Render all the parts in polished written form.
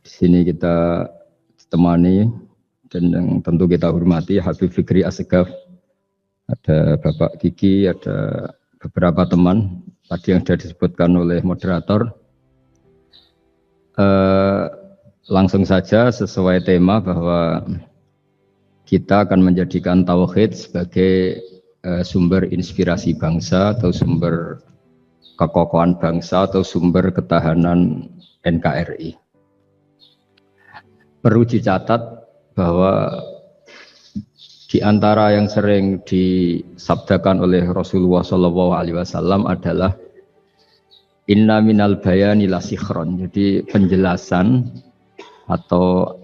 Di sini kita ditemani dan yang tentu kita hormati Habib Fikri Assegaf, ada Bapak Kiki, ada beberapa teman tadi yang sudah disebutkan oleh moderator. Langsung saja sesuai tema bahwa kita akan menjadikan tauhid sebagai sumber inspirasi bangsa atau sumber kekokohan bangsa atau sumber ketahanan NKRI. Perlu dicatat bahwa di antara yang sering disabdakan oleh Rasulullah SAW adalah inna minal bayani la sikhron. Jadi penjelasan atau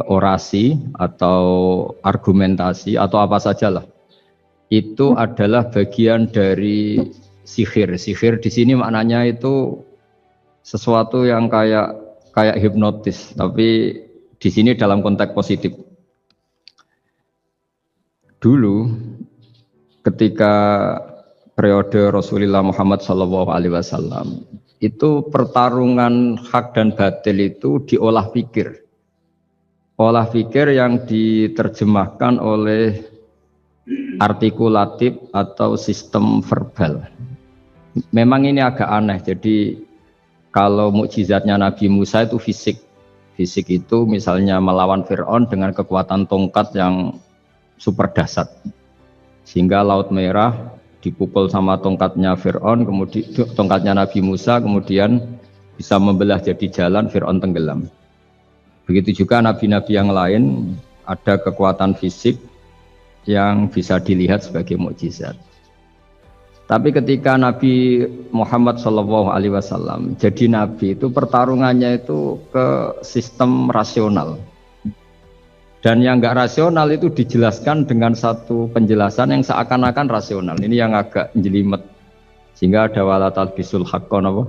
orasi atau argumentasi atau apa sajalah itu adalah bagian dari sihir. Sihir di sini maknanya itu sesuatu yang kayak hipnotis, tapi di sini dalam konteks positif. Dulu ketika periode Rasulullah Muhammad SAW itu pertarungan hak dan batil itu diolah pikir. Olah pikir yang diterjemahkan oleh artikulatif atau sistem verbal. Memang ini agak aneh, jadi kalau mukjizatnya Nabi Musa itu fisik. Fisik itu misalnya melawan Fir'aun dengan kekuatan tongkat yang super dahsyat. Sehingga Laut Merah dipukul sama tongkatnya Fir'aun, kemudian tongkatnya Nabi Musa, kemudian bisa membelah jadi jalan, Fir'aun tenggelam. Begitu juga nabi-nabi yang lain ada kekuatan fisik yang bisa dilihat sebagai mukjizat. Tapi ketika Nabi Muhammad SAW jadi nabi itu pertarungannya itu ke sistem rasional. Dan yang enggak rasional itu dijelaskan dengan satu penjelasan yang seakan-akan rasional. Ini yang agak jelimet. Sehingga ada wala talbisul haqqo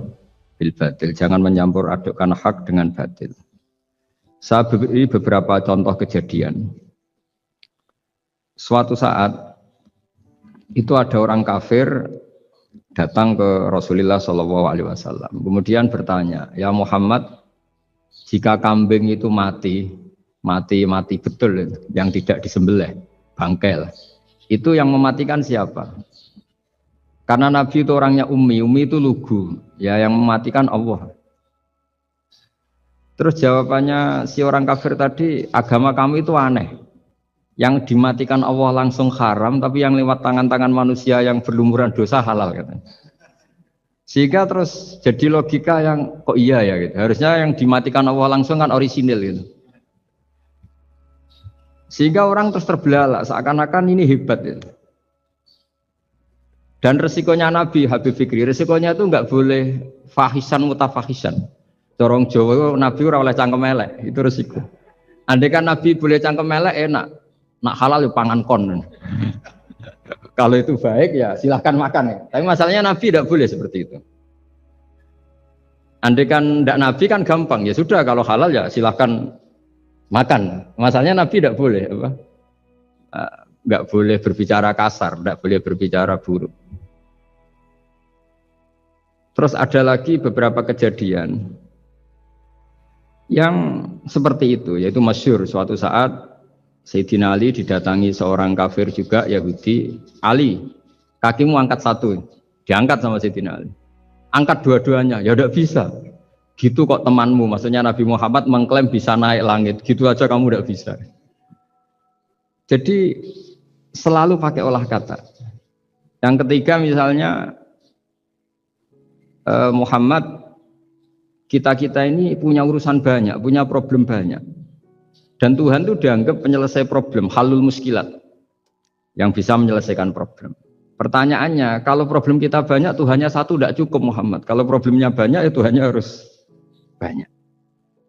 bil batil. Jangan mencampur adukkan hak dengan batil. Saya beri beberapa contoh kejadian. Suatu saat itu ada orang kafir datang ke Rasulullah SAW. Kemudian bertanya, ya Muhammad, jika kambing itu mati betul, yang tidak disembelih, bangkel, itu yang mematikan siapa? Karena Nabi itu orangnya ummi itu lugu, ya yang mematikan Allah. Terus jawabannya si orang kafir tadi, agama kamu itu aneh. Yang dimatikan Allah langsung haram, tapi yang lewat tangan-tangan manusia yang berlumuran dosa halal, katanya. Sehingga terus jadi logika yang kok iya ya gitu. Harusnya yang dimatikan Allah langsung kan orisinil gitu. Sehingga orang terus terbelalak seakan-akan ini hebat gitu. Dan resikonya Nabi Habib Fikri, resikonya itu enggak boleh fahisan mutafahisan. Dorong Jawa Nabi ora oleh cangkem elek, itu resiko. Andai kan Nabi boleh cangkem elek enak. Nak halal ya pangan kon. Kalau itu baik ya silahkan makan ya. Tapi masalahnya Nabi tidak boleh seperti itu. Andai kan tidak Nabi kan gampang ya sudah kalau halal ya silahkan makan. Masalahnya Nabi tidak boleh apa? Nggak boleh berbicara kasar, tidak boleh berbicara buruk. Terus ada lagi beberapa kejadian yang seperti itu, yaitu masyhur suatu saat Sayyidina Ali didatangi seorang kafir juga Yahudi. Ali, kakimu angkat satu, diangkat sama Sayyidina Ali. Angkat dua-duanya, ya tidak bisa. Gitu kok temanmu, maksudnya Nabi Muhammad mengklaim bisa naik langit, gitu aja kamu tidak bisa. Jadi selalu pakai olah kata. Yang ketiga misalnya Muhammad, kita ini punya urusan banyak, punya problem banyak. Dan Tuhan itu dianggap penyelesai problem, halul muskilat, yang bisa menyelesaikan problem. Pertanyaannya, kalau problem kita banyak, Tuhannya satu tidak cukup Muhammad. Kalau problemnya banyak, ya Tuhannya harus banyak.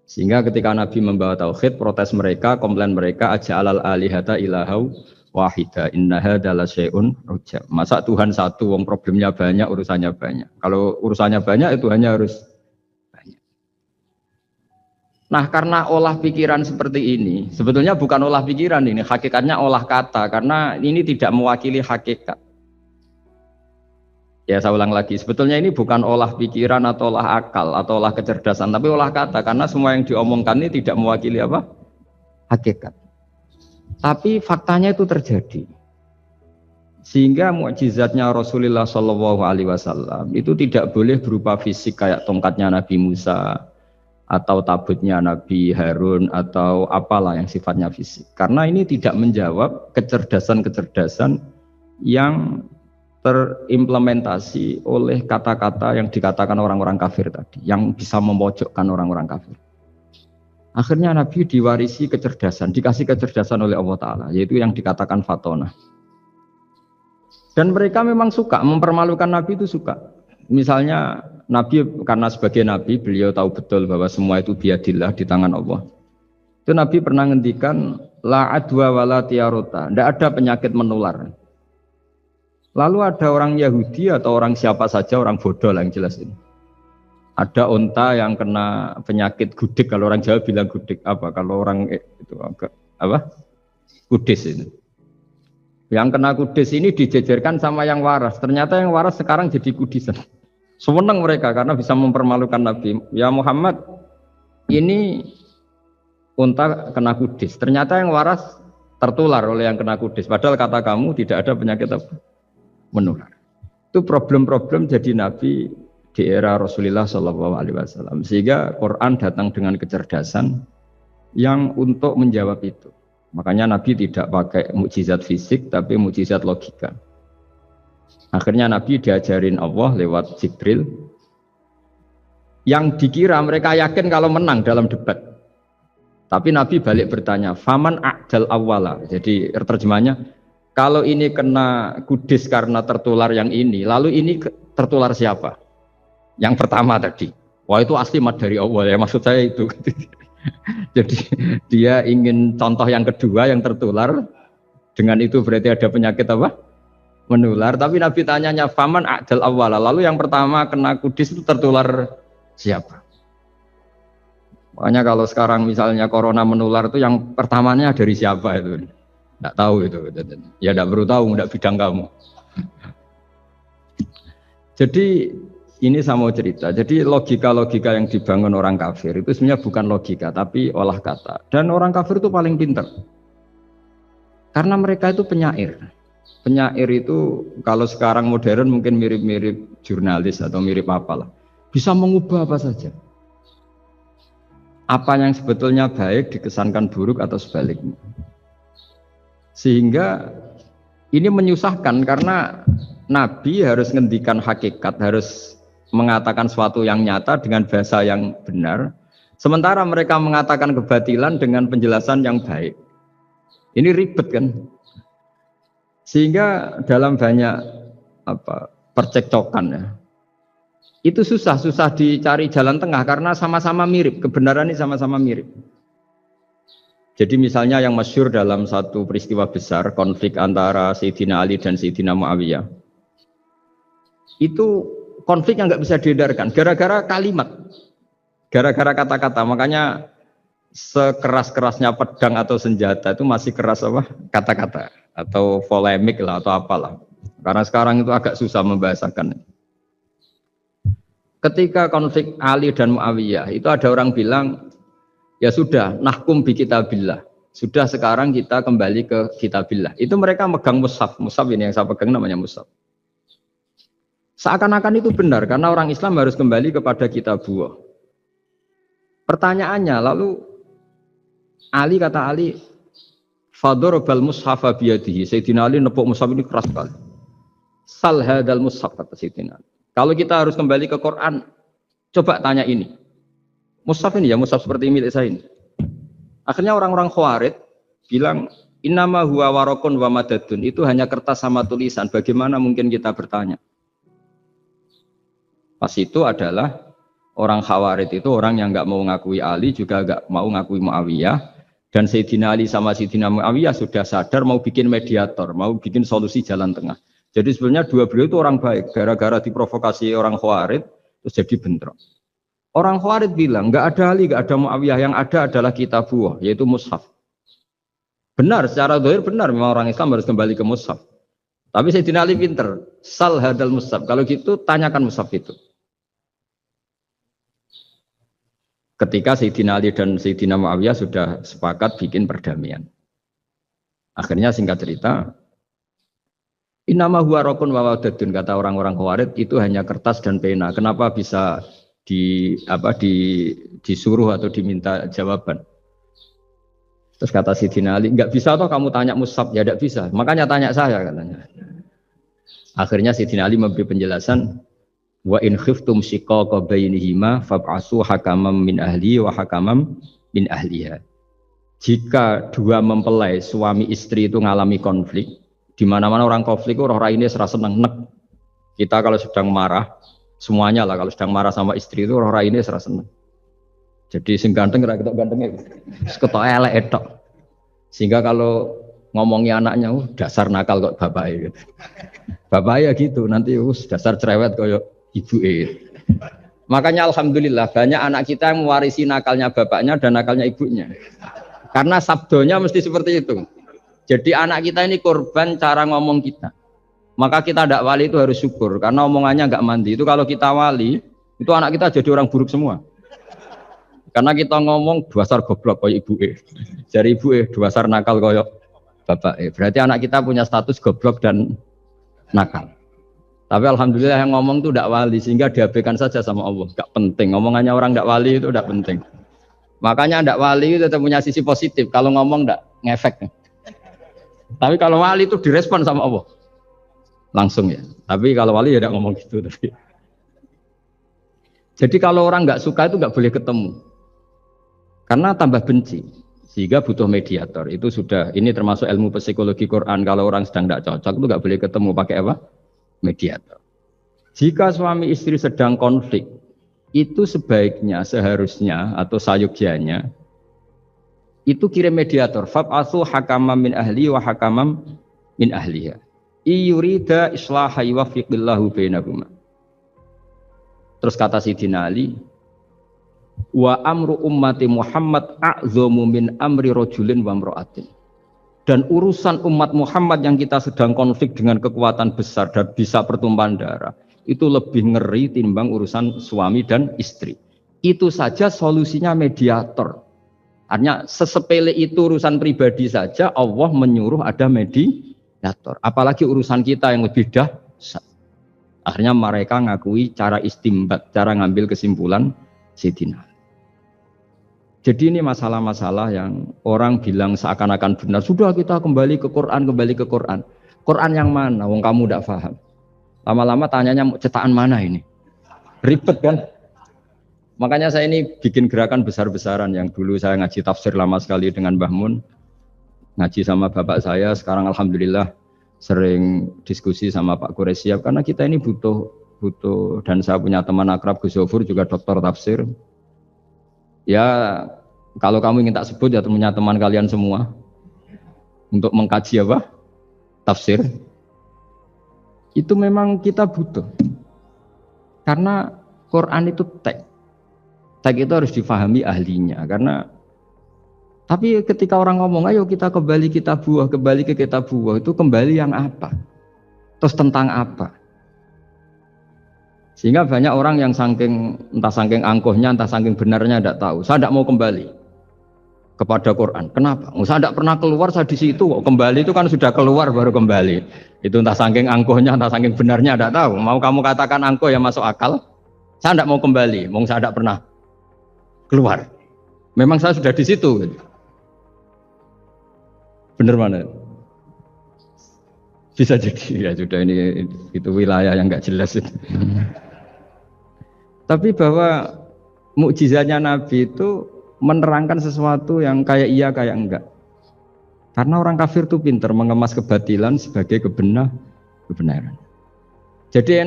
Sehingga ketika Nabi membawa tauhid, protes mereka, komplain mereka, aja'alal alihata ilahau wahida, inna hadza la syai'un ujab. Masa Tuhan satu, wong problemnya banyak, urusannya banyak. Kalau urusannya banyak, ya Tuhannya harus. Nah, karena olah pikiran seperti ini, sebetulnya bukan olah pikiran ini, hakikatnya olah kata, karena ini tidak mewakili hakikat. Ya saya ulang lagi, sebetulnya ini bukan olah pikiran atau olah akal atau olah kecerdasan, tapi olah kata, karena semua yang diomongkan ini tidak mewakili apa? Hakikat. Tapi faktanya itu terjadi. Sehingga mukjizatnya Rasulullah Shallallahu Alaihi Wasallam itu tidak boleh berupa fisik kayak tongkatnya Nabi Musa atau tabutnya Nabi Harun atau apalah yang sifatnya fisik. Karena ini tidak menjawab kecerdasan-kecerdasan yang terimplementasi oleh kata-kata yang dikatakan orang-orang kafir tadi, yang bisa memojokkan orang-orang kafir. Akhirnya Nabi diwarisi kecerdasan, dikasih kecerdasan oleh Allah Ta'ala, yaitu yang dikatakan fatona. Dan mereka memang suka, mempermalukan Nabi itu suka. Misalnya Nabi, karena sebagai Nabi, beliau tahu betul bahwa semua itu biadillah, di tangan Allah. Itu Nabi pernah ngendikan, la adwa wala tiarota, tidak ada penyakit menular. Lalu ada orang Yahudi atau orang siapa saja, orang bodoh lah yang jelas ini. Ada unta yang kena penyakit gudik, kalau orang Jawa bilang gudik apa? Kalau orang itu agak apa? Kudis ini. Yang kena kudis ini dijejerkan sama yang waras. Ternyata yang waras sekarang jadi kudisan. Senang mereka karena bisa mempermalukan Nabi. Ya Muhammad, ini unta kena kudis. Ternyata yang waras tertular oleh yang kena kudis. Padahal kata kamu tidak ada penyakit apa? Menular. Itu problem-problem jadi Nabi di era Rasulullah Shallallahu Alaihi Wasallam. Sehingga Quran datang dengan kecerdasan yang untuk menjawab itu. Makanya Nabi tidak pakai mukjizat fisik, tapi mukjizat logika. Akhirnya Nabi diajarin Allah lewat Jibril. Yang dikira mereka yakin kalau menang dalam debat. Tapi Nabi balik bertanya, faman a'dal awwala. Jadi terjemahnya, kalau ini kena kudis karena tertular yang ini, lalu ini tertular siapa? Yang pertama tadi. Wah itu asli mat dari Allah ya, maksud saya itu. Jadi dia ingin contoh yang kedua yang tertular. Dengan itu berarti ada penyakit apa? Menular. Tapi Nabi tanyanya, faman a'dal awwala. Lalu yang pertama kena kudis itu tertular siapa? Makanya kalau sekarang misalnya corona menular itu yang pertamanya dari siapa itu? Tidak tahu itu, ya tidak perlu tahu, tidak bidang kamu. Jadi ini saya mau cerita. Jadi logika-logika yang dibangun orang kafir itu sebenarnya bukan logika, tapi olah kata. Dan orang kafir itu paling pintar, karena mereka itu penyair. Penyair itu kalau sekarang modern mungkin mirip-mirip jurnalis atau mirip apalah. Bisa mengubah apa saja. Apa yang sebetulnya baik dikesankan buruk atau sebaliknya. Sehingga ini menyusahkan karena Nabi harus ngendikan hakikat, harus mengatakan sesuatu yang nyata dengan bahasa yang benar. Sementara mereka mengatakan kebatilan dengan penjelasan yang baik. Ini ribet kan? Sehingga dalam banyak percekcokan ya, itu susah dicari jalan tengah karena sama-sama mirip, kebenaran ini sama-sama mirip. Jadi misalnya yang masyhur dalam satu peristiwa besar, konflik antara Sayyidina Ali dan Sayyidina Muawiyah. Itu konflik yang nggak bisa diedarkan, gara-gara kalimat, gara-gara kata-kata. Makanya sekeras-kerasnya pedang atau senjata itu masih keras apa? Kata-kata atau polemik lah atau apalah. Karena sekarang itu agak susah membahasakan. Ketika konflik Ali dan Muawiyah, itu ada orang bilang, ya sudah, nahkum bi kitabillah. Sudah sekarang kita kembali ke kitabillah. Itu mereka megang mushaf. Mushaf ini yang saya pegang namanya mushaf. Seakan-akan itu benar karena orang Islam harus kembali kepada kitabullah. Pertanyaannya lalu Ali kata Ali, fadorobal mushafa biyadihi. Sayyidina Ali nepuk mushaf ini keras sekali. Sal hadal mushaf kata Sayyidina Ali. Kalau kita harus kembali ke Quran, coba tanya ini. Mushaf ini ya, mushaf seperti milik saya ini. Akhirnya orang-orang Khawarij bilang, innama huwa warokun wa madadun. Itu hanya kertas sama tulisan. Bagaimana mungkin kita bertanya? Pas itu adalah orang Khawarij itu orang yang nggak mau ngakui Ali, juga nggak mau ngakui Muawiyah. Dan Sayyidina Ali sama Sayyidina Muawiyah sudah sadar mau bikin mediator, mau bikin solusi jalan tengah. Jadi sebenarnya dua beliau itu orang baik. Gara-gara diprovokasi orang Khawarij, terus jadi bentrok. Orang Khawarij bilang, nggak ada Ali, nggak ada Muawiyah, yang ada adalah kitabullah, yaitu mushaf. Benar, secara zahir benar, memang orang Islam harus kembali ke mushaf. Tapi Sayyidina Ali pinter. Sal hadal mushaf. Kalau gitu tanyakan mushaf itu. Ketika Sayyidina Ali dan Sayyidina Muawiyah sudah sepakat bikin perdamaian. Akhirnya singkat cerita, innama huwa raqun wa wadadun, kata orang-orang Khawarij itu hanya kertas dan pena. Kenapa bisa disuruh atau diminta jawaban? Terus kata Sayyidina Ali, enggak bisa toh kamu tanya mushaf, ya enggak bisa. Makanya tanya saya katanya. Akhirnya Sayyidina Ali memberi penjelasan, wa in khiftum shiqaqa bainihima fab'asu hakamam min ahli wa hakamam min ahliha. Jika dua mempelai suami istri itu ngalami konflik, di mana-mana orang konflik orang ini serasa seneng nek. Kita kalau sedang marah, semuanya lah kalau sedang marah sama istri itu orang ini serasa seneng. Jadi sing ganteng ra ketok gantenge. Ketok elek etok. Sehingga kalau ngomongi anaknya, dasar nakal kok bapaknya gitu. Bapaknya gitu, nanti dasar cerewet koyo ibuke. Makanya alhamdulillah banyak anak kita yang mewarisi nakalnya bapaknya dan nakalnya ibunya. Karena sabdonya mesti seperti itu. Jadi anak kita ini korban cara ngomong kita. Maka kita tidak wali itu harus syukur karena omongannya nggak mandi. Itu kalau kita wali, itu anak kita jadi orang buruk semua. Karena kita ngomong dasar goblok koyo ibuke. Dari ibuke dasar nakal koyo bapake. Berarti anak kita punya status goblok dan nakal. Tapi alhamdulillah yang ngomong itu tidak wali sehingga diabaikan saja sama Allah. Gak penting. Omongannya orang tidak wali itu tidak penting. Makanya tidak wali itu tetap punya sisi positif. Kalau ngomong tidak ngefek. Tapi kalau wali itu direspon sama Allah. Langsung ya. Tapi kalau wali ya tidak ngomong gitu. Tapi. Jadi kalau orang nggak suka itu nggak boleh ketemu. Karena tambah benci. Sehingga butuh mediator. Itu sudah, ini termasuk ilmu psikologi Quran. Kalau orang sedang tidak cocok itu nggak boleh ketemu. Pakai apa? Mediator. Jika suami istri sedang konflik, itu sebaiknya, seharusnya, atau sayugyanya, itu kirim mediator. Fab'athu hakamam min ahli wa hakamam min ahliha. Iyurida islaha yuwafiqillahu bainahuma. Terus kata Sayyidina Ali, wa amru ummati Muhammad a'zamu min amri rajulin wa imra'atin. Dan urusan umat Muhammad yang kita sedang konflik dengan kekuatan besar dan bisa pertumpahan darah, itu lebih ngeri timbang urusan suami dan istri. Itu saja solusinya mediator. Artinya sesepele itu urusan pribadi saja Allah menyuruh ada mediator. Apalagi urusan kita yang lebih dahsyat. Akhirnya mereka ngakui cara istimbat, cara ngambil kesimpulan Sayyidina. Jadi ini masalah-masalah yang orang bilang seakan-akan benar. Sudah kita kembali ke Quran, kembali ke Quran. Quran yang mana? Wong kamu tidak paham. Lama-lama tanyanya cetakan mana ini? Ribet kan? Makanya saya ini bikin gerakan besar-besaran yang dulu saya ngaji tafsir lama sekali dengan Mbah Mun. Ngaji sama bapak saya, sekarang alhamdulillah sering diskusi sama Pak Quraisyab karena kita ini butuh dan saya punya teman akrab Gus Zofur juga doktor tafsir. Ya kalau kamu ingin tak sebut ya punya teman kalian semua untuk mengkaji apa? Tafsir. Itu memang kita butuh. Karena Quran itu teks. Teks itu harus difahami ahlinya karena tapi ketika orang ngomong ayo kita kembali kitab buah, kembali ke kitab buah itu kembali yang apa? Terus tentang apa? Sehingga banyak orang yang entah saking angkuhnya, entah saking benarnya tidak tahu. Saya tidak mau kembali kepada Quran. Kenapa? Saya tidak pernah keluar, saya di situ. Kembali itu kan sudah keluar baru kembali. Itu entah saking angkuhnya, entah saking benarnya tidak tahu. Mau kamu katakan angkuh ya masuk akal. Saya tidak mau kembali. Saya tidak pernah keluar. Memang saya sudah di situ. Benar mana? Bisa jadi ya sudah ini itu wilayah yang nggak jelas itu. Tapi bahwa mukjizatnya Nabi itu menerangkan sesuatu yang kayak iya kayak enggak. Karena orang kafir itu pintar mengemas kebatilan sebagai kebenaran. Jadi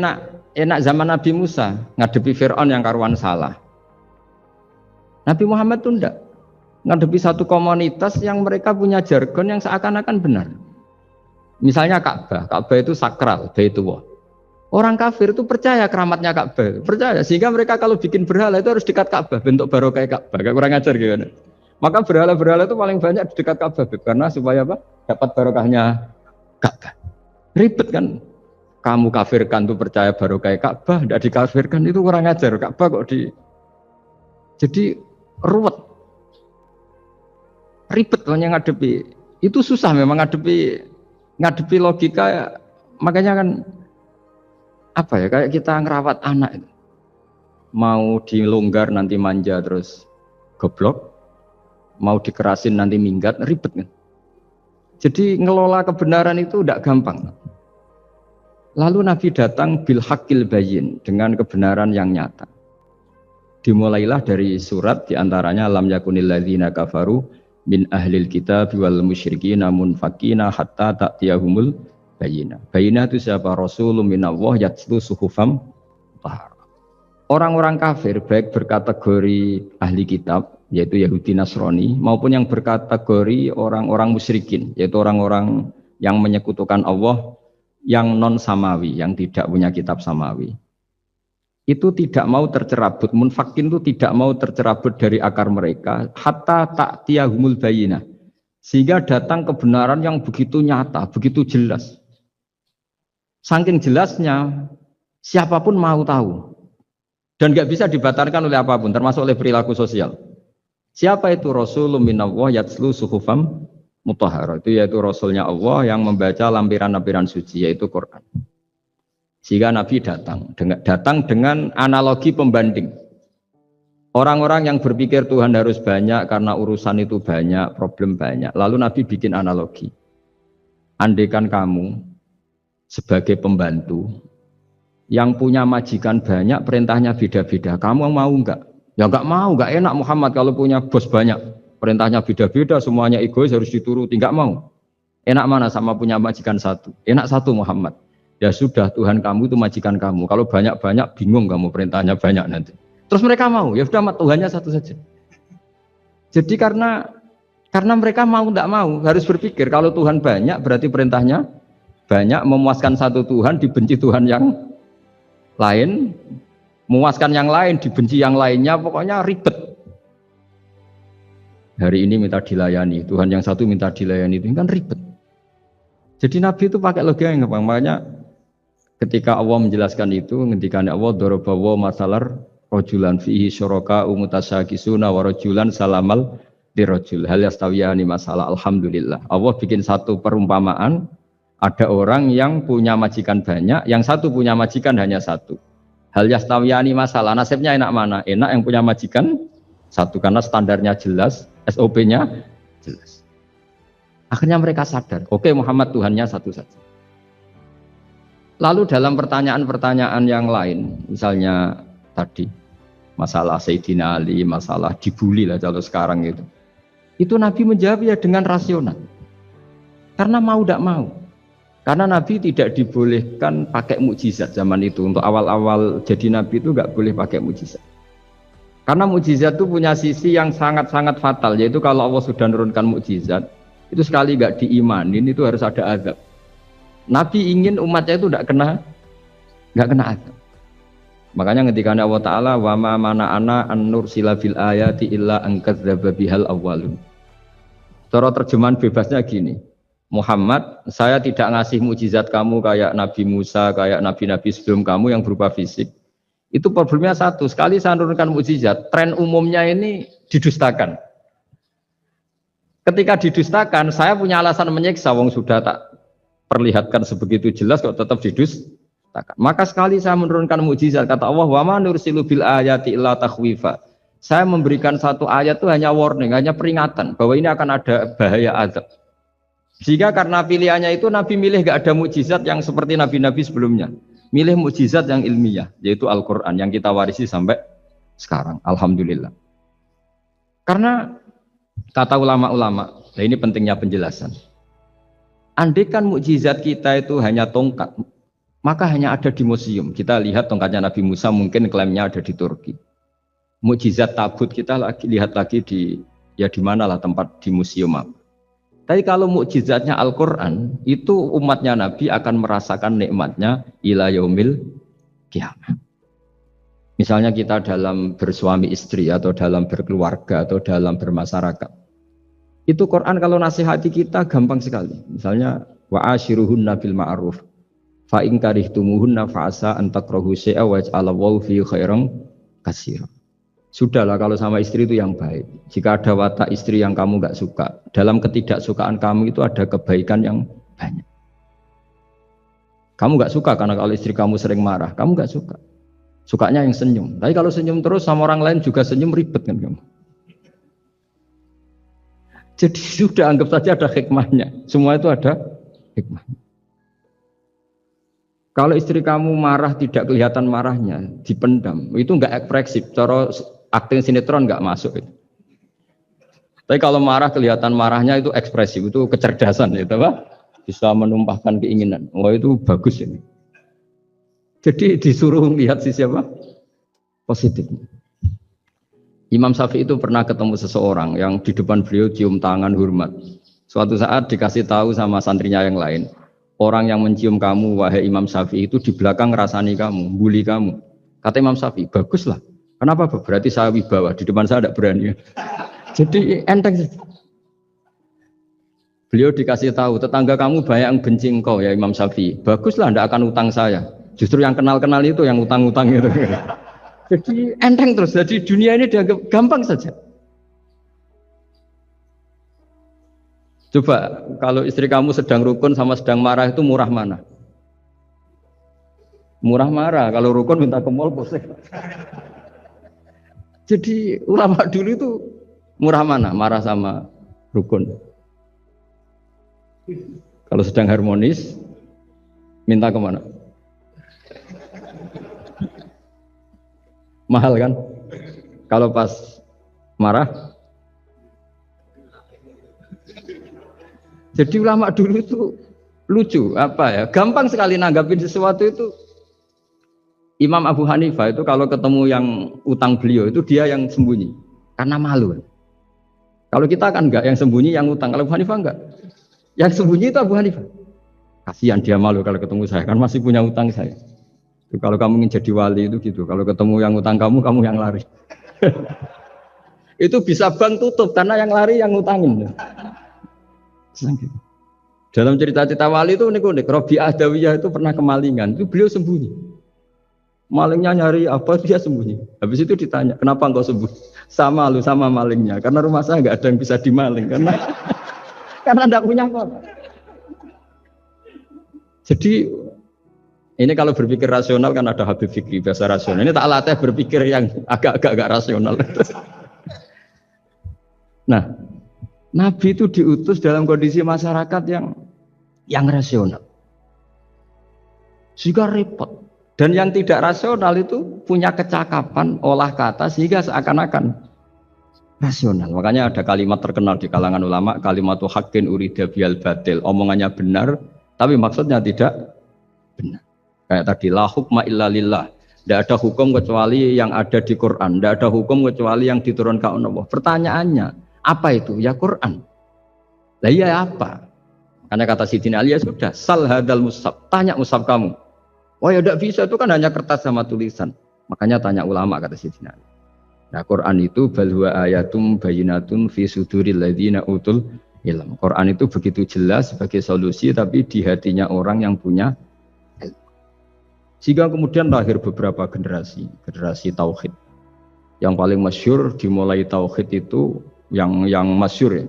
enak zaman Nabi Musa ngadepi Fir'aun yang karuan salah. Nabi Muhammad itu enggak. Ngadepi satu komunitas yang mereka punya jargon yang seakan-akan benar. Misalnya Ka'bah itu sakral, Baitullah. Orang kafir itu percaya keramatnya Ka'bah, percaya sehingga mereka kalau bikin berhala itu harus dekat Ka'bah, bentuk barokah Ka'bah. Kayak kurang ajar gimana? Maka berhala-berhala itu paling banyak di dekat Ka'bah karena supaya apa? Dapat barokahnya Ka'bah. Ribet kan? Kamu kafirkan tuh percaya baru kayak Ka'bah, tidak dikafirkan itu kurang ajar. Ka'bah kok jadi ruwet, ribet hanya ngadepi. Itu susah memang ngadepi logika. Makanya kan apa ya, kayak kita ngerawat anak itu. Mau dilonggar nanti manja terus goblok, mau dikerasin nanti minggat, ribet kan. Jadi ngelola kebenaran itu tidak gampang. Lalu Nabi datang bil haqqil bayyin, dengan kebenaran yang nyata. Dimulailah dari surat diantaranya lam yakunil ladzina kafaru min ahlil kitab wal musyrikin munfakina hatta ta'tiyahumul bayyinah. Bayyinah itu siapa? Rasulun minallah yatlu suhufam tahar. Orang-orang kafir baik berkategori ahli kitab yaitu Yahudi Nasrani maupun yang berkategori orang-orang musyrikin yaitu orang-orang yang menyekutukan Allah yang non samawi, yang tidak punya kitab samawi. Itu tidak mau tercerabut, munfakin itu tidak mau tercerabut dari akar mereka hatta ta'tiyahumul bayyinah, sehingga datang kebenaran yang begitu nyata, begitu jelas. Saking jelasnya siapapun mau tahu dan nggak bisa dibatalkan oleh apapun, termasuk oleh perilaku sosial. Siapa itu? Rasulun minallah yatslu suhufam mutahharah, itu yaitu Rasulnya Allah yang membaca lampiran-lampiran suci yaitu Quran. Sehingga Nabi datang dengan analogi pembanding. Orang-orang yang berpikir Tuhan harus banyak karena urusan itu banyak, problem banyak. Lalu Nabi bikin analogi. Andaikan kamu sebagai pembantu yang punya majikan banyak, perintahnya beda-beda. Kamu mau enggak? Ya enggak mau, enggak enak Muhammad kalau punya bos banyak. Perintahnya beda-beda, semuanya egois harus dituruti. Enggak mau. Enak mana sama punya majikan satu? Enak satu Muhammad. Ya sudah, Tuhan kamu itu majikan kamu. Kalau banyak-banyak bingung kamu, perintahnya banyak nanti. Terus mereka mau, ya sudah Tuhannya satu saja. Jadi karena mereka mau tidak mau, harus berpikir kalau Tuhan banyak berarti perintahnya banyak, memuaskan satu Tuhan dibenci Tuhan yang lain, memuaskan yang lain dibenci yang lainnya, pokoknya ribet. Hari ini minta dilayani, Tuhan yang satu minta dilayani, itu kan ribet. Jadi Nabi itu pakai logika yang gampang. Makanya ketika Allah menjelaskan itu, ngendikan Allah dorobawa masalar rojulan fihi syuraka umutasakisuna wa rojulan salamal dirojul hal yastawiyani masalah. Alhamdulillah Allah bikin satu perumpamaan, ada orang yang punya majikan banyak, yang satu punya majikan hanya satu. Hal yastawiyani masalah, nasibnya enak mana? Enak yang punya majikan satu karena standarnya jelas, SOP-nya jelas. Akhirnya mereka sadar, oke, Muhammad Tuhannya satu saja. Lalu dalam pertanyaan-pertanyaan yang lain, misalnya tadi masalah Sayyidina Ali, masalah dibully lah kalau sekarang itu Nabi menjawab ya dengan rasional. Karena mau tidak mau. Karena Nabi tidak dibolehkan pakai mukjizat zaman itu. Untuk awal-awal jadi Nabi itu nggak boleh pakai mukjizat. Karena mukjizat itu punya sisi yang sangat-sangat fatal, yaitu kalau Allah sudah menurunkan mukjizat, itu sekali nggak diimanin itu harus ada azab. Nabi ingin umatnya itu nggak kena azab. Makanya ketika Allah Ta'ala wa ma mana'ana an nursila fil ayati illa an kadzdzaba bihal awwalun. Cara terjemahan bebasnya gini, Muhammad, saya tidak ngasih mukjizat kamu kayak Nabi Musa, kayak nabi-nabi sebelum kamu yang berupa fisik. Itu problemnya satu, sekali saya menurunkan mukjizat, tren umumnya ini didustakan. Ketika didustakan, saya punya alasan menyiksa, wong sudah tak perlihatkan sebegitu jelas kok tetap didustakan. Maka sekali saya menurunkan mukjizat, kata Allah, wa ma nursilu bil ayati illa takhwifa. Saya memberikan satu ayat itu hanya warning, hanya peringatan bahwa ini akan ada bahaya azab. Sehingga karena pilihannya itu Nabi milih gak ada mukjizat yang seperti nabi-nabi sebelumnya. Milih mukjizat yang ilmiah, yaitu Al-Quran yang kita warisi sampai sekarang. Alhamdulillah. Karena kata ulama-ulama, nah ini pentingnya penjelasan. Andaikan mukjizat kita itu hanya tongkat, maka hanya ada di museum. Kita lihat tongkatnya Nabi Musa, mungkin klaimnya ada di Turki. Mukjizat tabut kita lihat lagi di mana lah tempat di museum apa. Tapi kalau mukjizatnya Al-Quran, itu umatnya Nabi akan merasakan nikmatnya ila yaumil kiamah. Misalnya kita dalam bersuami istri atau dalam berkeluarga atau dalam bermasyarakat. Itu Quran kalau nasihati kita gampang sekali. Misalnya wa ashiruhunna bil ma'ruf. fa in karihtumuhunna fa asa an takrahu syai'a wa yaj'alallahu fi khairan katsira. Sudahlah kalau sama istri itu yang baik. Jika ada watak istri yang kamu enggak suka, dalam ketidaksukaan kamu itu ada kebaikan yang banyak. Kamu enggak suka karena kalau istri kamu sering marah, kamu enggak suka. Sukanya yang senyum. Tapi kalau senyum terus sama orang lain juga senyum, ribet kan kamu. Jadi sudah anggap saja ada hikmahnya. Semua itu ada hikmahnya. Kalau istri kamu marah tidak kelihatan marahnya, dipendam, itu enggak ekspresif. Cara akting sinetron enggak masuk itu. Tapi kalau marah kelihatan marahnya itu ekspresif, itu kecerdasan itu Pak. Bisa menumpahkan keinginan. Wah itu bagus ini. Jadi disuruh lihat sisi apa? Positif. Imam Syafi'i itu pernah ketemu seseorang yang di depan beliau cium tangan hormat. Suatu saat dikasih tahu sama santrinya yang lain, orang yang mencium kamu wahai Imam Syafi'i itu di belakang ngerasani kamu, bully kamu. Kata Imam Syafi'i, baguslah. Kenapa? Berarti saya wibawa, di depan saya tidak berani. Jadi enteng. Beliau dikasih tahu, tetangga kamu banyak yang benci engkau ya Imam Syafi'i. Baguslah, tidak akan utang saya. Justru yang kenal-kenal itu yang utang-utang itu. Jadi enteng terus. Jadi dunia ini dianggap gampang saja. Coba kalau istri kamu sedang rukun sama sedang marah itu murah mana? Murah marah. Kalau rukun minta ke mall pusing. Jadi ulama dulu itu murah mana? Marah sama rukun. Kalau sedang harmonis minta kemana? Mahal kan? Kalau pas marah. Jadi ulama dulu itu lucu apa ya? Gampang sekali nanggapin sesuatu itu. Imam Abu Hanifah itu kalau ketemu yang utang beliau itu dia yang sembunyi karena malu. Kalau kita kan enggak yang sembunyi yang utang. Kalau Abu Hanifah enggak. Yang sembunyi itu Abu Hanifah. Kasihan dia malu kalau ketemu saya kan masih punya utang saya. Itu kalau kamu ingin jadi wali itu gitu. Kalau ketemu yang utang kamu yang lari. Itu bisa bank tutup karena yang lari yang ngutangin. Dalam cerita-cerita wali itu unik-unik. Robi'ah Adawiyah itu pernah kemalingan. Itu beliau sembunyi. Malingnya nyari apa dia sembunyi. Habis itu ditanya, kenapa engkau sembunyi? Sama lu sama malingnya. Karena rumah saya nggak ada yang bisa dimaling karena tidak punya apa-apa. Jadi ini kalau berpikir rasional kan ada Habib Fikri bahasa rasional. Ini tak latih berpikir yang agak rasional. Nah, Nabi itu diutus dalam kondisi masyarakat yang rasional. Sehingga repot. Dan yang tidak rasional itu punya kecakapan olah kata sehingga seakan-akan rasional. Makanya ada kalimat terkenal di kalangan ulama, kalimatu haqqin urida biyal batil. Omongannya benar, tapi maksudnya tidak benar. Kayak tadi, la hukma illa lillah. Tidak ada hukum kecuali yang ada di Quran. Tidak ada hukum kecuali yang diturunkan Allah. Pertanyaannya, apa itu? Ya Quran. Lah iya apa? Karena kata Sidina Ali, ya sudah, sal hadal mushaf. Tanya mushaf kamu. Oh ya tidak bisa, itu kan hanya kertas sama tulisan. Makanya tanya ulama, kata Sidina Ali. Nah Quran itu balwa ayatum bayinatun fi suduril ladzina utul ilm. Quran itu begitu jelas sebagai solusi, tapi di hatinya orang yang punya ilmu. Sehingga kemudian lahir beberapa generasi tauhid. Yang paling masyhur dimulai tauhid itu yang masyhur ya,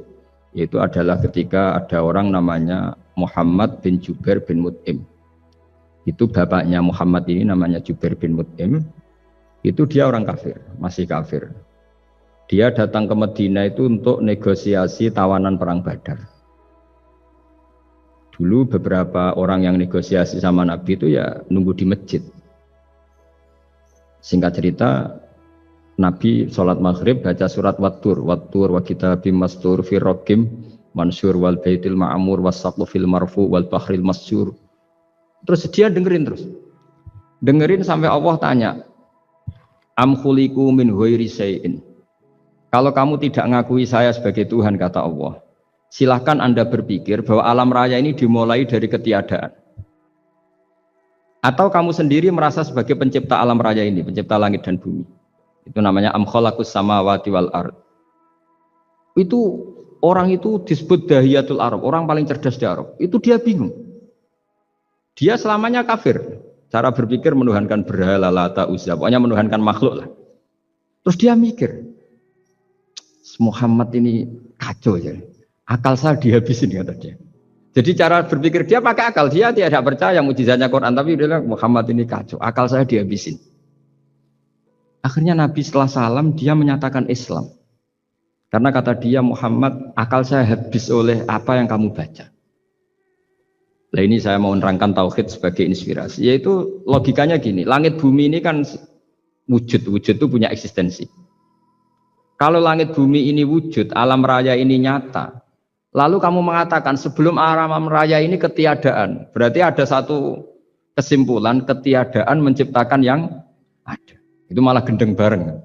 yaitu adalah ketika ada orang namanya Muhammad bin Jubair bin Mut'im. Itu bapaknya Muhammad ini namanya Jubair bin Mut'im. Itu dia orang kafir, masih kafir. Dia datang ke Madinah itu untuk negosiasi tawanan perang Badar. Dulu beberapa orang yang negosiasi sama Nabi itu ya nunggu di masjid. Singkat cerita, Nabi sholat maghrib baca surat Wattur wa kitabim mastur fi raqim mansur wal baitil ma'mur was saqfu fil marfu wal bahril masyur. Terus dia dengerin sampai Allah tanya, am khuliqu min ghairi syai'in. Kalau kamu tidak ngakui saya sebagai Tuhan, kata Allah, silahkan Anda berpikir bahwa alam raya ini dimulai dari ketiadaan. Atau kamu sendiri merasa sebagai pencipta alam raya ini, pencipta langit dan bumi. Itu namanya am khalaqus samawati wal ard. Itu orang itu disebut dahiyatul Arab, orang paling cerdas di Arab. Itu dia bingung. Dia selamanya kafir. Cara berpikir menuhankan berhala, Lata, Uzza, pokoknya menuhankan makhluk lah. Terus dia mikir, Muhammad ini kacau ya. Akal saya dihabisin kata dia. Jadi cara berpikir dia pakai akal, dia tidak percaya mukjizatnya Quran, tapi dia bilang Muhammad ini kacau, akal saya dihabisin. Akhirnya Nabi setelah salam dia menyatakan Islam. Karena kata dia Muhammad, akal saya habis oleh apa yang kamu baca. Nah ini saya mau menerangkan tauhid sebagai inspirasi, yaitu logikanya gini, langit bumi ini kan wujud itu punya eksistensi. Kalau langit bumi ini wujud, alam raya ini nyata, lalu kamu mengatakan sebelum alam raya ini ketiadaan, berarti ada satu kesimpulan ketiadaan menciptakan yang ada. Itu malah gendeng bareng.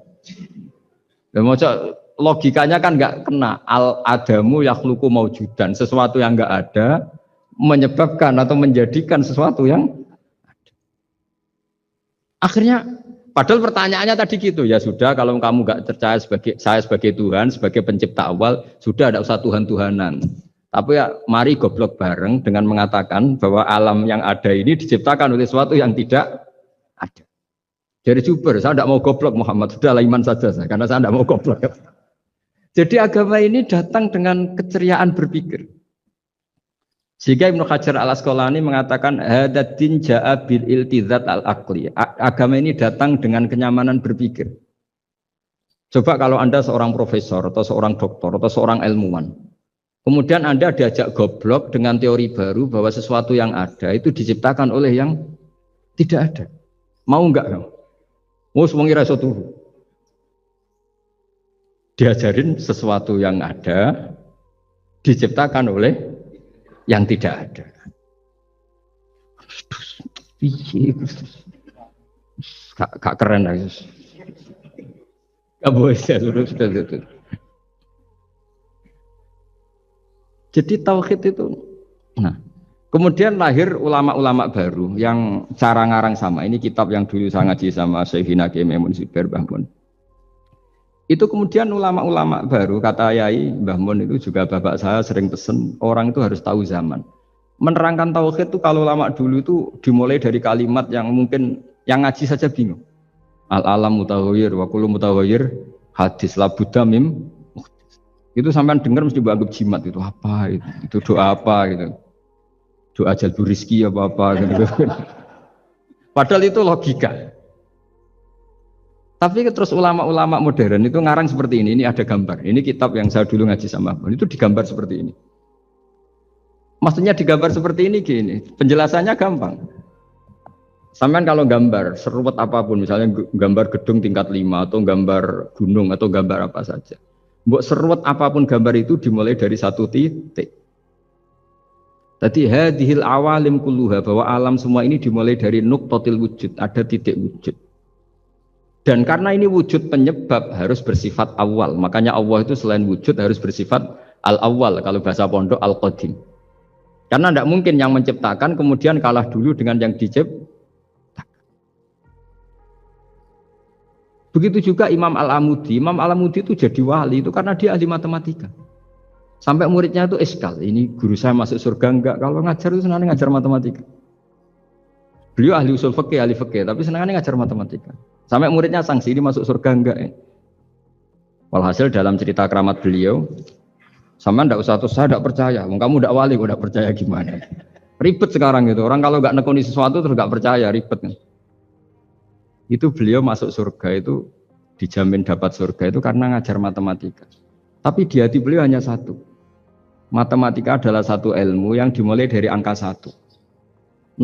Logikanya kan nggak kena. Al-adamu yakhluqu maujudan, sesuatu yang nggak ada menyebabkan atau menjadikan sesuatu yang ada. Akhirnya padahal pertanyaannya tadi gitu, ya sudah kalau kamu nggak percaya saya sebagai Tuhan, sebagai pencipta awal, sudah ada usah Tuhan-Tuhanan. Tapi ya mari goblok bareng dengan mengatakan bahwa alam yang ada ini diciptakan oleh sesuatu yang tidak ada. Dari Juber, saya tidak mau goblok Muhammad, sudah iman saja saya, karena saya tidak mau goblok. Jadi agama ini datang dengan keceriaan berpikir. Sehingga Ibnu Hajar al-Asqalani mengatakan hadatin ja'a bil iltizat al-aqli. Agama ini datang dengan kenyamanan berpikir. Coba kalau Anda seorang profesor atau seorang doktor atau seorang ilmuwan, kemudian Anda diajak goblok dengan teori baru bahwa sesuatu yang ada itu diciptakan oleh yang tidak ada. Mau enggak kamu? Mau semengira suatu diajarin sesuatu yang ada diciptakan oleh yang tidak ada. Gak keren lah. Gak boleh ya, sudah. Jadi tauhid itu. Nah, kemudian lahir ulama-ulama baru yang cara ngarang sama. Ini kitab yang dulu saya ngaji sama Syekhina Kiai Maimun Zubair Mbah Mun. Itu kemudian ulama-ulama baru, kata Yai Mbah Mun itu juga bapak saya sering pesen, orang itu harus tahu zaman. Menerangkan tauhid itu kalau ulama dulu itu dimulai dari kalimat yang mungkin yang ngaji saja bingung. Al-alam mutaghayyir wa kullu mutaghayyir hadis la budda mim. Itu sampean dengar mesti anggap jimat, itu apa itu doa apa gitu. Doa jalbu rizki apa gitu. Padahal itu logika. Tapi terus ulama-ulama modern itu ngarang seperti ini ada gambar. Ini kitab yang saya dulu ngaji sama Abang, itu digambar seperti ini. Maksudnya digambar seperti ini gini, penjelasannya gampang. Sampean kalau gambar seruat apapun, misalnya gambar gedung tingkat 5 atau gambar gunung atau gambar apa saja. Mbok seruat apapun gambar itu dimulai dari satu titik. Tadi hadhil awalim kulluha, bahwa alam semua ini dimulai dari nuqtatil wujud, ada titik wujud. Dan karena ini wujud penyebab harus bersifat awal, makanya Allah itu selain wujud harus bersifat al-awwal, kalau bahasa pondok al-qadim. Karena tidak mungkin yang menciptakan kemudian kalah dulu dengan yang diciptakan. Begitu juga Imam Al-Amudi. Imam Al-Amudi itu jadi wali itu karena dia ahli matematika. Sampai muridnya itu eskal, ini guru saya masuk surga enggak? Kalau ngajar itu senangnya ngajar matematika. Beliau ahli usul fikih, ahli fikih, tapi senangnya ngajar matematika. Sampai muridnya sanksi, ini masuk surga enggak ya? Walhasil dalam cerita keramat beliau, sama ndak usah terus saya enggak percaya, kamu enggak wali, kok enggak percaya gimana? Ribet sekarang gitu, orang kalau enggak nekuni sesuatu terus enggak percaya, ribet kan? Itu beliau masuk surga itu dijamin dapat surga itu karena ngajar matematika. Tapi di hati beliau hanya satu. Matematika adalah satu ilmu yang dimulai dari angka 1. 0,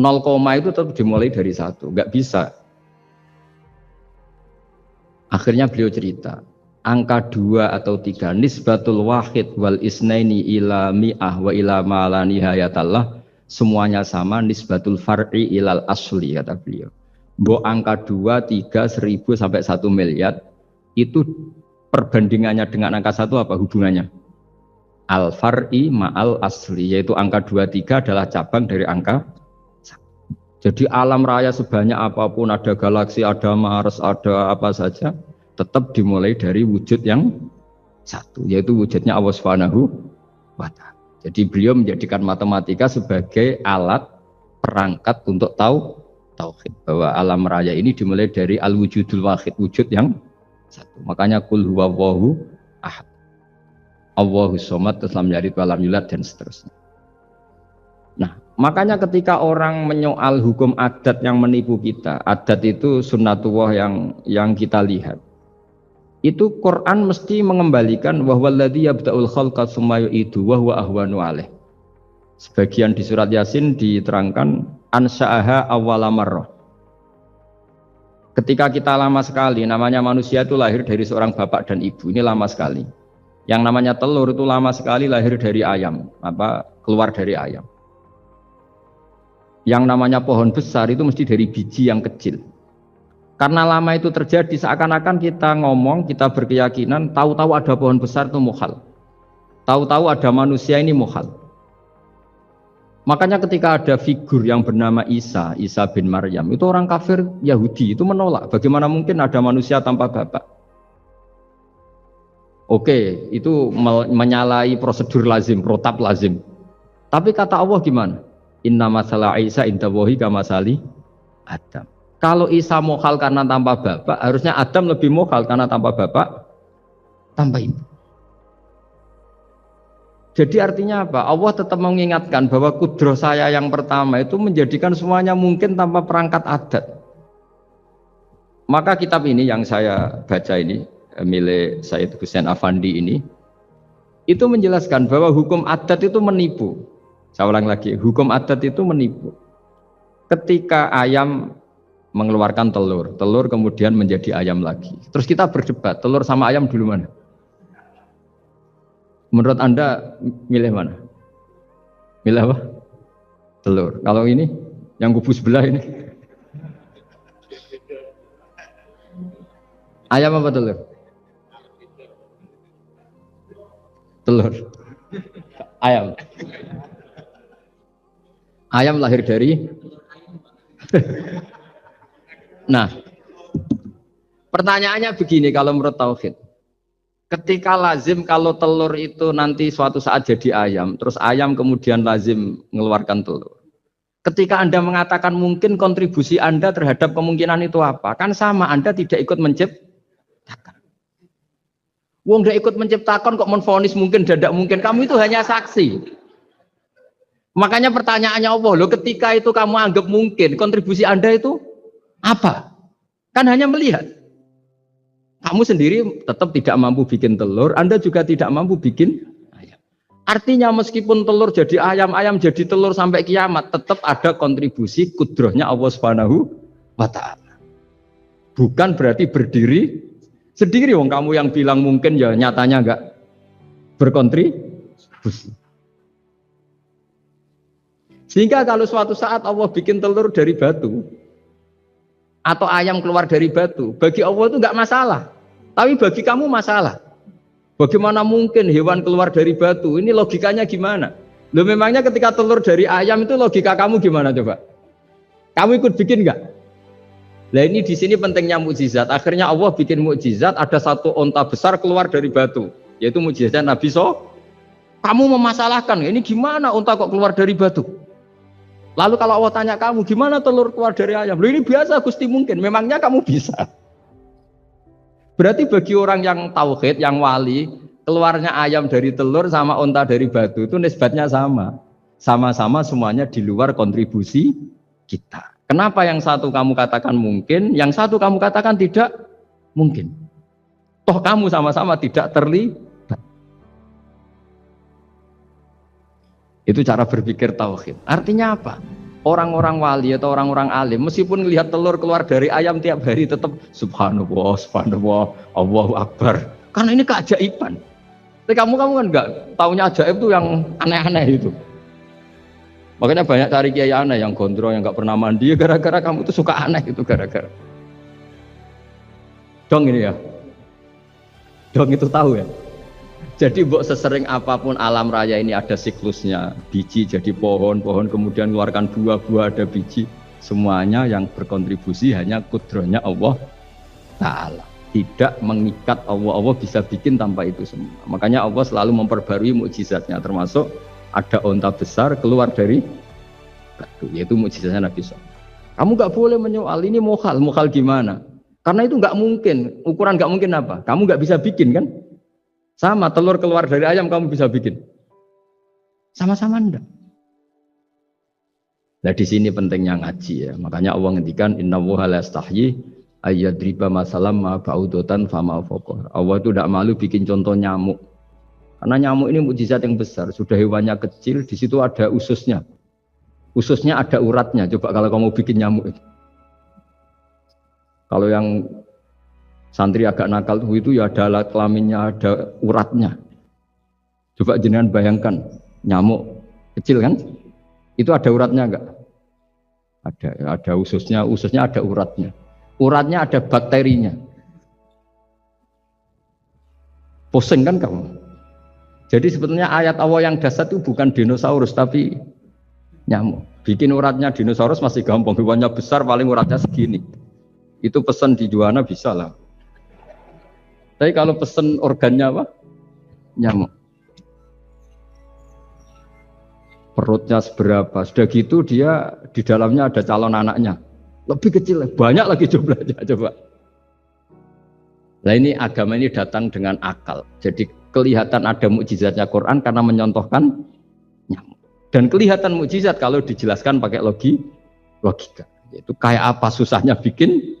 itu tetap dimulai dari 1. Enggak bisa. Akhirnya beliau cerita, angka 2 atau 3 nisbatul wahid wal isnaini ila mi'ah wa ila ma la nihayatallah, semuanya sama, nisbatul far'i ilal asli, kata beliau. Mbok angka 2, 3, 1000 sampai 1 miliar itu perbandingannya dengan angka 1 apa hubungannya? Al-far'i ma'al asli, yaitu angka 2, 3 adalah cabang dari angka 1. Jadi alam raya sebanyak apapun, ada galaksi, ada Mars, ada apa saja, tetap dimulai dari wujud yang 1, yaitu wujudnya Allah Subhanahu wa ta'ala. Jadi beliau menjadikan matematika sebagai alat perangkat untuk tahu tauhid, bahwa alam raya ini dimulai dari al-wujudul wahid, wujud yang satu. Makanya kul huwallahu ahad, Allahus somad, lam yalid walam yulad, dan seterusnya. Nah, makanya ketika orang menyoal hukum adat yang menipu kita, adat itu sunnatullah yang kita lihat, itu Quran mesti mengembalikan wahwaladzi yabda'ul khalqa tsumma yu'idu wa huwa ahwanu alaih. Sebagian di surat Yasin diterangkan ansha'aha awwala marrah. Ketika kita lama sekali, namanya manusia itu lahir dari seorang bapak dan ibu, ini lama sekali. Yang namanya telur itu lama sekali lahir dari ayam, keluar dari ayam. Yang namanya pohon besar itu mesti dari biji yang kecil. Karena lama itu terjadi, seakan-akan kita ngomong, kita berkeyakinan, tahu-tahu ada pohon besar itu mukhal. Tahu-tahu ada manusia ini mukhal. Makanya ketika ada figur yang bernama Isa bin Maryam, itu orang kafir Yahudi itu menolak. Bagaimana mungkin ada manusia tanpa bapak? Oke, itu menyalahi prosedur lazim, protap lazim. Tapi kata Allah gimana? Inna masalah Isa indawahi kamasali Adam. Kalau Isa mukhal karena tanpa bapak, harusnya Adam lebih mukhal karena tanpa bapak, tanpa ibu. Jadi artinya apa? Allah tetap mengingatkan bahwa kudroh saya yang pertama itu menjadikan semuanya mungkin tanpa perangkat adat. Maka kitab ini yang saya baca ini, milik Sayyid Husain Afandi ini, itu menjelaskan bahwa hukum adat itu menipu. Saya ulang lagi, hukum adat itu menipu. Ketika ayam mengeluarkan telur, telur kemudian menjadi ayam lagi. Terus kita berdebat, telur sama ayam dulu mana? Menurut Anda milih mana? Milih apa? Telur. Kalau ini, yang kubu sebelah ini. Ayam apa telur? Telur. Ayam. Ayam lahir dari. Nah, pertanyaannya begini kalau menurut tauhid. Ketika lazim kalau telur itu nanti suatu saat jadi ayam, terus ayam kemudian lazim mengeluarkan telur. Ketika Anda mengatakan mungkin kontribusi Anda terhadap kemungkinan itu apa? Kan sama, Anda tidak ikut menciptakan. Wong tidak ikut menciptakan kok menvonis mungkin dan tidak mungkin. Kamu itu hanya saksi. Makanya pertanyaannya Allah, loh ketika itu kamu anggap mungkin, kontribusi Anda itu apa? Kan hanya melihat. Kamu sendiri tetap tidak mampu bikin telur, Anda juga tidak mampu bikin ayam. Artinya meskipun telur jadi ayam, ayam jadi telur sampai kiamat, tetap ada kontribusi kudrohnya Allah Subhanahu wa ta'ala. Bukan berarti berdiri sendiri, wong kamu yang bilang mungkin ya nyatanya enggak berkontribusi. Sehingga kalau suatu saat Allah bikin telur dari batu atau ayam keluar dari batu, bagi Allah itu enggak masalah. Tapi bagi kamu masalah. Bagaimana mungkin hewan keluar dari batu? Ini logikanya gimana? Loh memangnya ketika telur dari ayam itu logika kamu gimana coba? Kamu ikut bikin enggak? Nah ini di sini pentingnya mukjizat. Akhirnya Allah bikin mukjizat, ada satu onta besar keluar dari batu, yaitu mukjizat Nabi So. Kamu memasalahkan, ini gimana onta kok keluar dari batu? Lalu kalau Allah tanya kamu, gimana telur keluar dari ayam? Loh ini biasa Gusti mungkin, memangnya kamu bisa? Berarti bagi orang yang tauhid, yang wali, keluarnya ayam dari telur sama onta dari batu itu nisbatnya sama. Sama-sama semuanya di luar kontribusi kita. Kenapa yang satu kamu katakan mungkin, yang satu kamu katakan tidak mungkin? Toh kamu sama-sama tidak terlibat. Itu cara berpikir tauhid. Artinya apa? Orang-orang wali atau orang-orang alim meskipun melihat telur keluar dari ayam tiap hari tetap subhanallah, subhanallah, Allahu Akbar. Karena ini keajaiban. Tapi kamu kan enggak taunya ajaib itu yang aneh-aneh itu. Makanya banyak cari kiai aneh yang gondrong, yang enggak pernah mandi gara-gara kamu tuh suka aneh itu gara-gara. Dong ini ya. Dong itu tahu ya. Jadi mbok sesering apapun alam raya ini ada siklusnya, biji jadi pohon, pohon kemudian mengeluarkan buah, buah ada biji, semuanya yang berkontribusi hanya kudrohnya Allah Ta'ala. Tidak mengikat Allah, Allah bisa bikin tanpa itu semua. Makanya Allah selalu memperbarui mukjizatnya, termasuk ada onta besar keluar dari yaitu mukjizatnya Nabi Shalih. Kamu nggak boleh menyoal ini mukhal gimana? Karena itu nggak mungkin. Ukuran nggak mungkin apa? Kamu nggak bisa bikin kan? Sama telur keluar dari ayam kamu bisa bikin. Sama-sama enggak. Nah di sini pentingnya ngaji ya. Makanya Allah ngendikan innallaha la yastahyi ayyadriba masalam ma ba'udatan fama fawqa. Allah itu tidak malu bikin contoh nyamuk. Karena nyamuk ini mukjizat yang besar. Sudah hewannya kecil, di situ ada ususnya. Ususnya ada uratnya. Coba kalau kamu bikin nyamuk itu. Kalau yang santri agak nakal itu ya ada alat kelaminnya, ada uratnya. Coba jenengan bayangkan nyamuk kecil kan? Itu ada uratnya enggak? Ada ususnya ada uratnya. Uratnya ada bakterinya. Pusing kan kamu? Jadi sebetulnya ayat Allah yang dasar itu bukan dinosaurus tapi nyamuk. Bikin uratnya dinosaurus masih gampang, hewannya besar paling uratnya segini. Itu pesan di Juwana bisa lah. Tapi kalau pesan organnya apa? Nyamuk. Perutnya seberapa? Sudah gitu dia di dalamnya ada calon anaknya. Lebih kecil, banyak lagi jumlahnya coba. Nah ini agama ini datang dengan akal. Jadi kelihatan ada mukjizatnya Quran karena menyontohkan nyamuk. Dan kelihatan mukjizat kalau dijelaskan pakai logika. Yaitu kayak apa susahnya bikin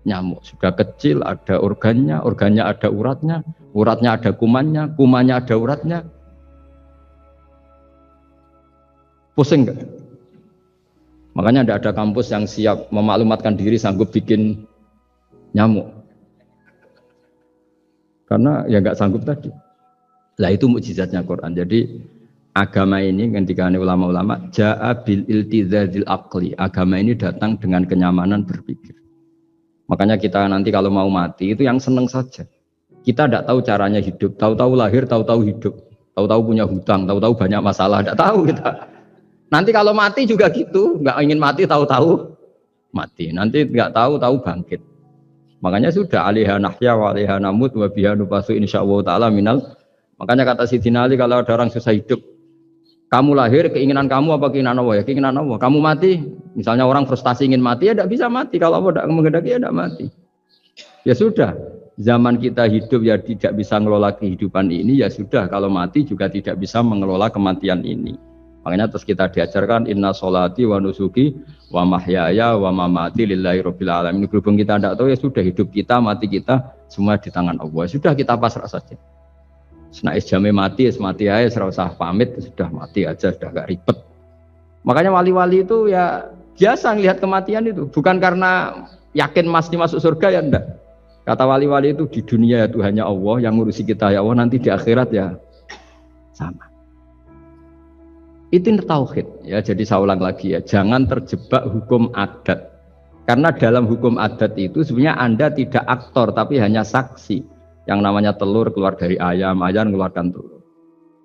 nyamuk. Sudah kecil ada organnya ada uratnya ada kumannya ada uratnya. Pusing enggak? Makanya tidak ada kampus yang siap memaklumatkan diri sanggup bikin nyamuk. Karena ya nggak sanggup tadi. Lah itu mukjizatnya Quran. Jadi agama ini ketika ulama-ulama ja'a bil iltizazil aqli. Agama ini datang dengan kenyamanan berpikir. Makanya kita nanti kalau mau mati itu yang seneng saja. Kita tidak tahu caranya hidup, tahu-tahu lahir, tahu-tahu hidup, tahu-tahu punya hutang, tahu-tahu banyak masalah, tidak tahu kita. Nanti kalau mati juga gitu, nggak ingin mati tahu-tahu mati. Nanti nggak tahu bangkit. Makanya sudah alaiha nahya wa alaiha namut wa biha nubasu insyaallah taala minal. Makanya kata Sidina Ali kalau ada orang susah hidup, kamu lahir keinginan kamu apa keinginan Allah ya? Keinginan Allah. Kamu mati, misalnya orang frustasi ingin mati ya tidak bisa mati. Kalau Allah tidak menghendaki ya tidak mati. Ya sudah, zaman kita hidup ya tidak bisa mengelola kehidupan ini ya sudah. Kalau mati juga tidak bisa mengelola kematian ini. Makanya terus kita diajarkan inna sholati wa nusuki wa mahyaya wa mamati lillahi rabbil alamin. Berhubung kita tidak tahu ya sudah hidup kita, mati kita semua di tangan Allah. Sudah kita pasrah saja. Nah, jamnya mati aja, serasa pamit sudah mati aja, sudah gak ribet. Makanya wali-wali itu ya biasa ngelihat kematian itu, bukan karena yakin pasti masuk surga ya enggak. Kata wali-wali itu di dunia ya Tuhannya Allah yang ngurusi kita ya Allah, nanti di akhirat ya sama. Itu tauhid ya. Jadi saya ulang lagi ya, jangan terjebak hukum adat. Karena dalam hukum adat itu sebenarnya Anda tidak aktor tapi hanya saksi. Yang namanya telur keluar dari ayam mengeluarkan telur.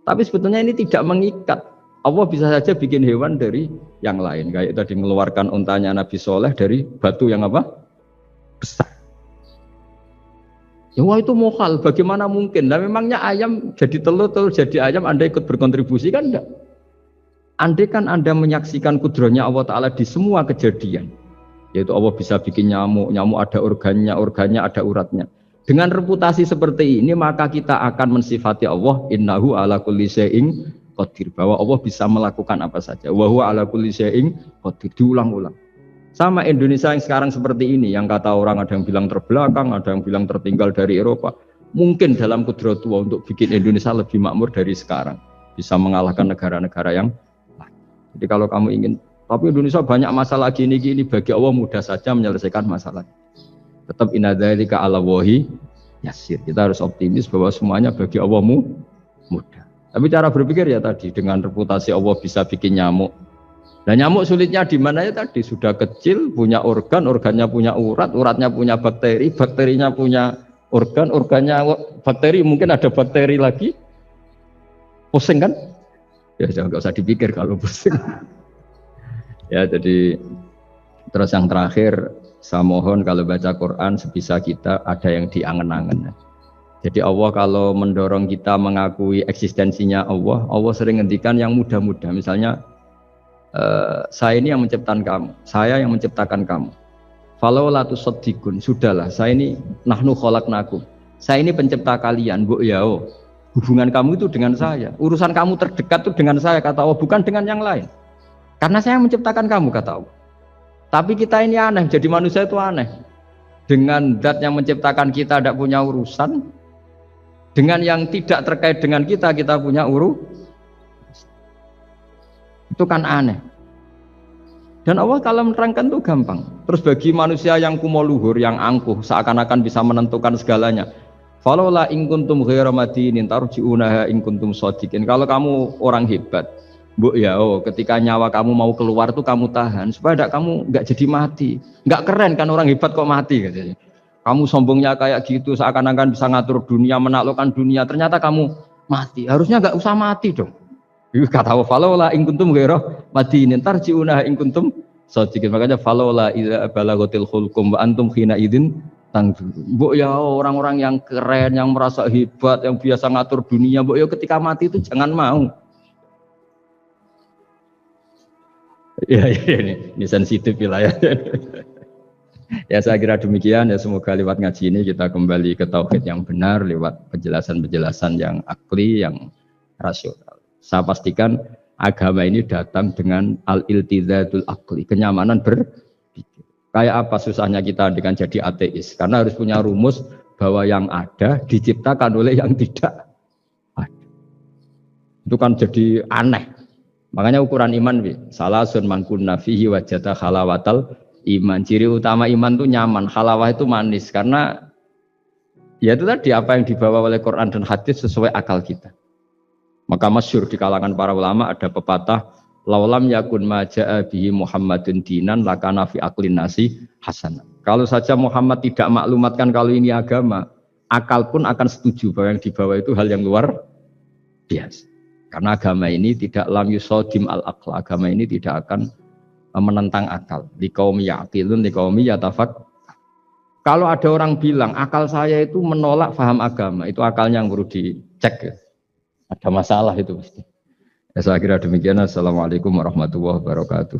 Tapi sebetulnya ini tidak mengikat. Allah bisa saja bikin hewan dari yang lain. Kayak tadi mengeluarkan untanya Nabi Shalih dari batu yang apa? Besar. Ya wah itu mukhal, bagaimana mungkin? Nah memangnya ayam jadi telur jadi ayam Anda ikut berkontribusi kan enggak? Andai kan Anda menyaksikan kudrahnya Allah Ta'ala di semua kejadian, yaitu Allah bisa bikin nyamuk ada organnya ada uratnya. Dengan reputasi seperti ini maka kita akan mensifati Allah innahu ala kulli syai'in qadir, bahwa Allah bisa melakukan apa saja. Wa huwa ala kulli syai'in qadir, diulang-ulang. Sama Indonesia yang sekarang seperti ini, yang kata orang ada yang bilang terbelakang, ada yang bilang tertinggal dari Eropa. Mungkin dalam kudratullah untuk bikin Indonesia lebih makmur dari sekarang, bisa mengalahkan negara-negara yang lain. Jadi kalau kamu ingin, tapi Indonesia banyak masalah gini, bagi Allah mudah saja menyelesaikan masalah. Tetap inna dzalika 'ala Allahi yasir. Kita harus optimis bahwa semuanya bagi Allah mudah. Tapi cara berpikir ya tadi, dengan reputasi Allah bisa bikin nyamuk. Nah nyamuk sulitnya di mana ya tadi, sudah kecil, punya organnya punya uratnya punya bakteri, bakterinya punya organnya bakteri, mungkin ada bakteri lagi. Pusing kan? Ya jangan, nggak usah dipikir kalau pusing. Ya jadi terus yang terakhir, saya mohon kalau baca Quran sebisa kita ada yang diangen-angen. Jadi Allah kalau mendorong kita mengakui eksistensinya Allah, Allah sering ngendikan yang mudah-mudah. Misalnya saya ini yang menciptakan kamu, saya yang menciptakan kamu. Falau la tusaddiqun, sudahlah, saya ini nahnu khalaqnakum. Saya ini pencipta kalian, Bu yao. Hubungan kamu itu dengan saya, urusan kamu terdekat itu dengan saya, kata Allah, bukan dengan yang lain. Karena saya yang menciptakan kamu, kata Allah. Tapi kita ini aneh, jadi manusia itu aneh. Dengan zat yang menciptakan kita tidak punya urusan, dengan yang tidak terkait dengan kita punya urusan. Itu kan aneh. Dan Allah kalau menerangkan itu gampang. Terus bagi manusia yang kumo luhur, yang angkuh, seakan-akan bisa menentukan segalanya. Falaula in kuntum ghaira madinin tarji'unaha in kuntum shadiqin. Kalau kamu orang hebat, Bu ya, ketika nyawa kamu mau keluar tuh kamu tahan supaya kamu nggak jadi mati. Nggak keren kan orang hebat kok mati katanya. Kamu sombongnya kayak gitu, seakan-akan bisa ngatur dunia, menaklukkan dunia, ternyata kamu mati. Harusnya nggak usah mati dong. Kata Allah, falaula in kuntum ghaira madinin tarji'unaha in kuntum shadiqin. Makanya falaula idza balaghatil khulqum wa antum khina idzin tangdur. Mbok ya orang-orang yang keren, yang merasa hebat, yang biasa ngatur dunia, mbok ya ketika mati itu jangan mau. Ya, ini sensitif wilayah. Ya saya kira demikian ya, semoga lewat ngaji ini kita kembali ke tauhid yang benar lewat penjelasan-penjelasan yang akli, yang rasional. Saya pastikan agama ini datang dengan al-iltizatul akli, kenyamanan berpikir. Kayak apa susahnya kita dengan jadi ateis? Karena harus punya rumus bahwa yang ada diciptakan oleh yang tidak ada. Itu kan jadi aneh. Makanya ukuran iman, salasun mangkunna fihi wajada halawatal iman. Ciri utama iman itu nyaman, halawah itu manis. Karena ya itu tadi apa yang dibawa oleh Quran dan hadis sesuai akal kita. Maka masyhur di kalangan para ulama ada pepatah, laulam yakun maja'a bihi Muhammadun dinan lakana fi aqlin nasi hasanah. Kalau saja Muhammad tidak maklumatkan kalau ini agama, akal pun akan setuju bahwa yang dibawa itu hal yang luar biasa. Karena agama ini tidak lam yusodim al-aql, agama ini tidak akan menentang akal. Liqaumi ya'qilun liqaumi yatafak. Kalau ada orang bilang akal saya itu menolak faham agama, itu akalnya yang perlu dicek ya. Ada masalah itu pasti. Ya, saya kira demikian. Assalamualaikum warahmatullahi wabarakatuh.